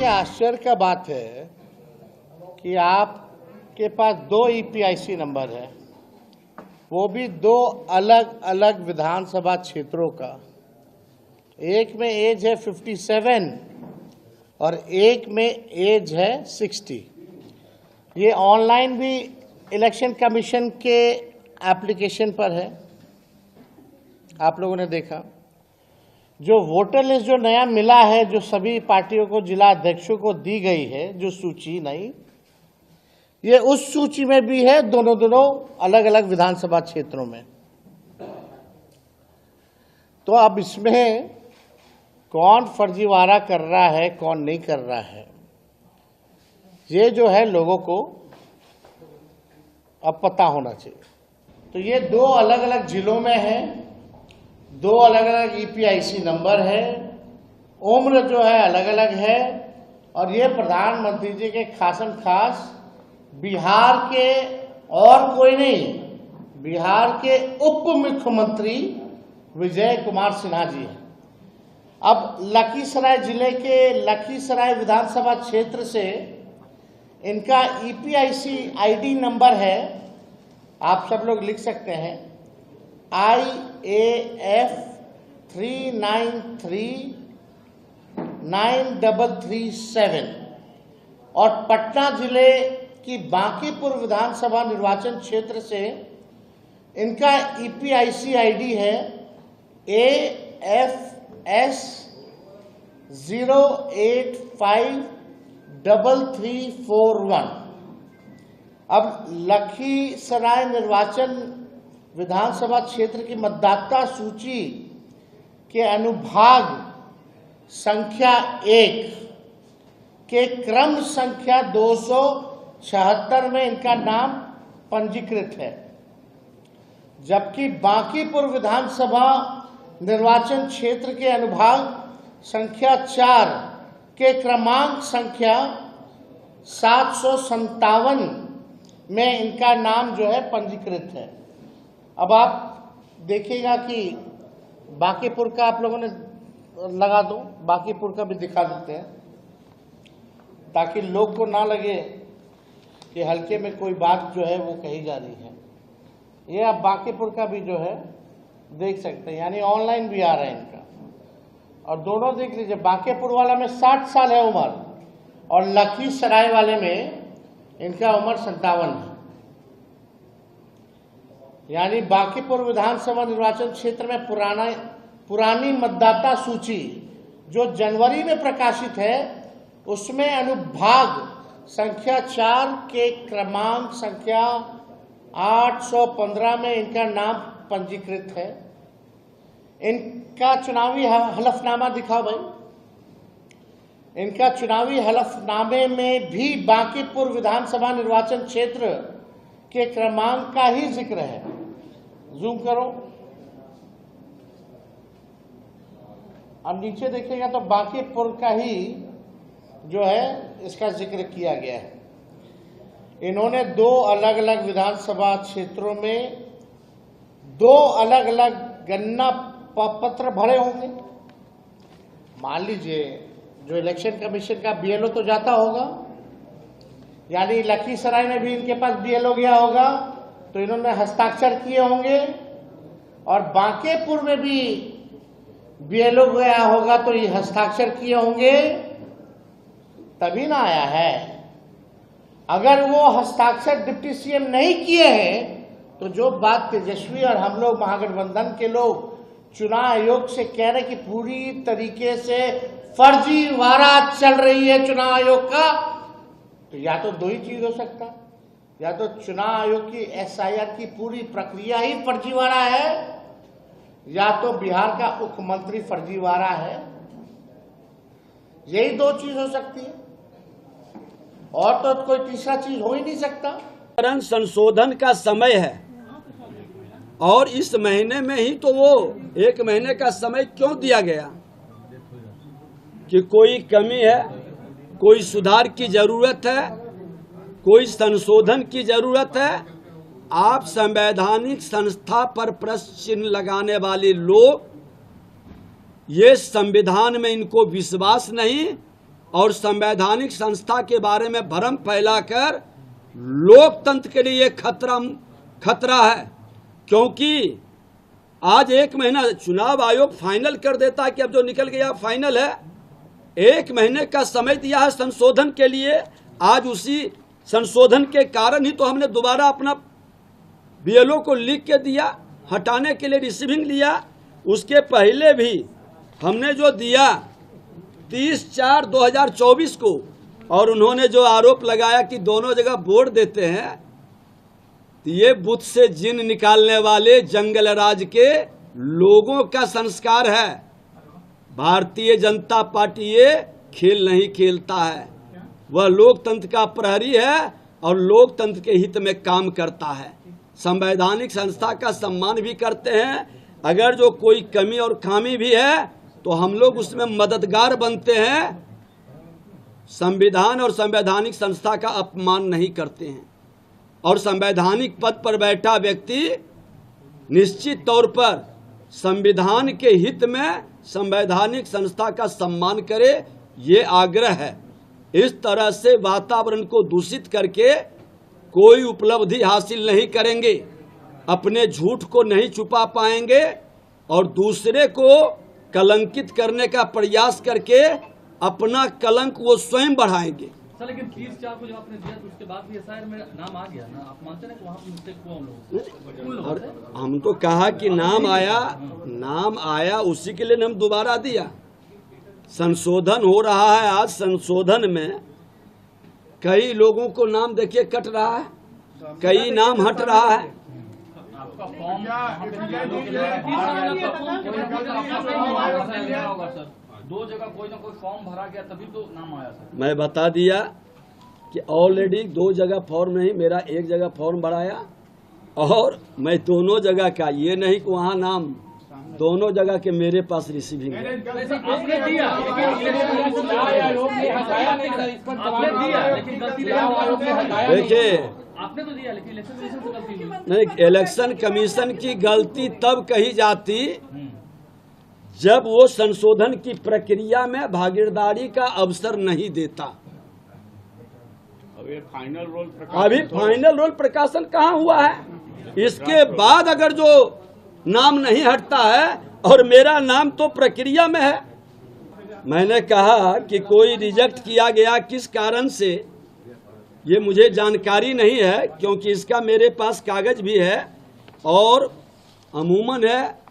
आश्चर्य का बात है कि आपके पास 2 ईपीआईसी नंबर है, वो भी 2 अलग अलग विधानसभा क्षेत्रों का। एक में एज है 57 और एक में एज है 60। ये ऑनलाइन भी इलेक्शन कमीशन के एप्लीकेशन पर है, आप लोगों ने देखा। जो वोटर लिस्ट जो नया मिला है, जो सभी पार्टियों को, जिला अध्यक्षों को दी गई है, जो सूची नहीं, ये उस सूची में भी है, दोनों अलग अलग विधानसभा क्षेत्रों में। तो अब इसमें कौन फर्जीवाड़ा कर रहा है, कौन नहीं कर रहा है, ये जो है लोगों को अब पता होना चाहिए। तो ये 2 अलग अलग जिलों में है, 2 अलग अलग ईपीआईसी नंबर है, उम्र जो है अलग अलग है, और ये प्रधानमंत्री जी के खासम खास बिहार के और कोई नहीं, बिहार के उप मुख्यमंत्री विजय कुमार सिन्हा जी हैं। अब लखीसराय जिले के लखीसराय विधानसभा क्षेत्र से इनका ईपीआईसी आईडी नंबर है, आप सब लोग लिख सकते हैं, IAF 39393337। और पटना जिले की बांकीपुर विधानसभा निर्वाचन क्षेत्र से इनका ईपीआईसी आईडी है AFS 0853341। अब लखीसराय निर्वाचन विधानसभा क्षेत्र की मतदाता सूची के अनुभाग संख्या 1 के क्रम संख्या 276 में इनका नाम पंजीकृत है, जबकि बांकीपुर विधानसभा निर्वाचन क्षेत्र के अनुभाग संख्या 4 के क्रमांक संख्या 757 में इनका नाम जो है पंजीकृत है। अब आप देखिएगा कि बांकीपुर का आप लोगों ने लगा दो, बांकीपुर का भी दिखा देते हैं, ताकि लोग को ना लगे कि हल्के में कोई बात जो है वो कही जा रही है। ये आप बांकीपुर का भी जो है देख सकते हैं, यानी ऑनलाइन भी आ रहा है इनका। और दोनों देख लीजिए, बांकीपुर वाला में 60 साल है उम्र, और लखीसराय वाले में इनका उम्र 57 है। यानी बांकीपुर विधानसभा निर्वाचन क्षेत्र में पुरानी मतदाता सूची जो जनवरी में प्रकाशित है, उसमें अनुभाग संख्या 4 के क्रमांक संख्या 815 में इनका नाम पंजीकृत है। इनका चुनावी हलफनामा दिखाओ भाई। इनका चुनावी हलफनामे में भी बांकीपुर विधानसभा निर्वाचन क्षेत्र के क्रमांक का ही जिक्र है। जूम करो, अब नीचे देखिएगा तो बांकीपुर का ही जो है इसका जिक्र किया गया है। इन्होंने 2 अलग अलग विधानसभा क्षेत्रों में 2 अलग अलग गणना पत्र भरे होंगे। मान लीजिए जो इलेक्शन कमीशन का बीएलओ तो जाता होगा, यानी लखीसराय में भी इनके पास बीएलओ गया होगा, तो इन्होंने हस्ताक्षर किए होंगे, और बांकीपुर में भी बीएलओ गया होगा तो ये हस्ताक्षर किए होंगे, तभी ना आया है। अगर वो हस्ताक्षर डिप्टी सीएम नहीं किए हैं, तो जो बात तेजस्वी और हम लोग महागठबंधन के लोग चुनाव आयोग से कह रहे कि पूरी तरीके से फर्जीवाड़ा चल रही है चुनाव आयोग का, तो या तो 2 ही चीज हो सकता, या तो चुनाव आयोग की एसआईआर की पूरी प्रक्रिया ही फर्जीवाड़ा है, या तो बिहार का मुख्यमंत्री फर्जीवाड़ा है। यही 2 चीज हो सकती है, और तो कोई तीसरा चीज हो ही नहीं सकता। संशोधन का समय है, और इस महीने में ही तो वो 1 महीने का समय क्यों दिया गया? कि कोई कमी है, कोई सुधार की जरूरत है, कोई संशोधन की जरूरत है। आप संवैधानिक संस्था पर प्रश्न चिन्ह लगाने वाले लोग, ये संविधान में इनको विश्वास नहीं, और संवैधानिक संस्था के बारे में भ्रम फैलाकर लोकतंत्र के लिए खतरा है। क्योंकि आज 1 महीना चुनाव आयोग फाइनल कर देता है कि अब जो निकल गया फाइनल है। 1 महीने का समय दिया है संशोधन के लिए। आज उसी संशोधन के कारण ही तो हमने दोबारा अपना बीएलओ को लिख के दिया, हटाने के लिए रिसीविंग लिया। उसके पहले भी हमने जो दिया 30/4/2024 को, और उन्होंने जो आरोप लगाया कि दोनों जगह वोट देते हैं, तो ये बुत से जिन निकालने वाले जंगल राज के लोगों का संस्कार है। भारतीय जनता पार्टी ये खेल नहीं खेलता है, वह लोकतंत्र का प्रहरी है और लोकतंत्र के हित में काम करता है। संवैधानिक संस्था का सम्मान भी करते हैं। अगर जो कोई कमी और खामी भी है तो हम लोग उसमें मददगार बनते हैं। संविधान और संवैधानिक संस्था का अपमान नहीं करते हैं। और संवैधानिक पद पर बैठा व्यक्ति निश्चित तौर पर संविधान के हित में संवैधानिक संस्था का सम्मान करे, ये आग्रह है। इस तरह से वातावरण को दूषित करके कोई उपलब्धि हासिल नहीं करेंगे, अपने झूठ को नहीं छुपा पाएंगे और दूसरे को कलंकित करने का प्रयास करके अपना कलंक वो स्वयं बढ़ाएंगे। सर, लेकिन 30/4 को जब आपने दिया तो उसके बाद भी एसआईआर में नाम आ गया ना, आप मानते हैं कि वहाँ पे मिस्टेक हुआ हम लोगों और हम तो कहा कि नाम आया उसी के लिए हम दोबारा दिया। संशोधन हो रहा है, आज संशोधन में कई लोगों को नाम देखिए कट रहा है, कई नाम हट रहा है। आपका फॉर्म सर 2 जगह कोई ना कोई फॉर्म भरा गया तभी तो नाम आया सर। मैं बता दिया कि ऑलरेडी 2 जगह फॉर्म नहीं, मेरा 1 जगह फॉर्म भराया और मैं दोनों जगह का, ये नहीं कि वहाँ नाम, दोनों जगह के मेरे पास रिसीविंग है। आपने दिया देखिए, आपने तो दिया लेकिन इलेक्शन कमीशन से गलती हुई। नहीं, इलेक्शन कमीशन की गलती तब कही जाती जब वो संशोधन की प्रक्रिया में भागीदारी का अवसर नहीं देता। अभी फाइनल रोल प्रकाशन कहाँ हुआ है? इसके बाद अगर जो नाम नहीं हटता है और मेरा नाम तो प्रक्रिया में है। मैंने कहा कि कोई रिजेक्ट किया गया किस कारण से, ये मुझे जानकारी नहीं है, क्योंकि इसका मेरे पास कागज भी है। और अमूमन है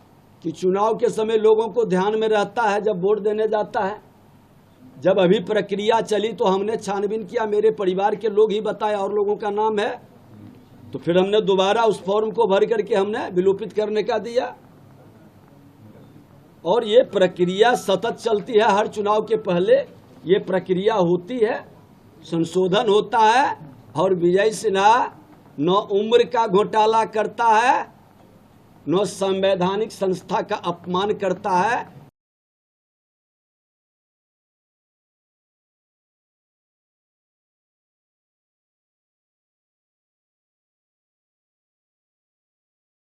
कि चुनाव के समय लोगों को ध्यान में रहता है जब वोट देने जाता है। जब अभी प्रक्रिया चली तो हमने छानबीन किया, मेरे परिवार के लोग ही बताए और लोगों का नाम है, तो फिर हमने दोबारा उस फॉर्म को भर करके हमने विलोपित करने का दिया। और ये प्रक्रिया सतत चलती है, हर चुनाव के पहले ये प्रक्रिया होती है, संशोधन होता है। और विजय सिन्हा न उम्र का घोटाला करता है, न संवैधानिक संस्था का अपमान करता है।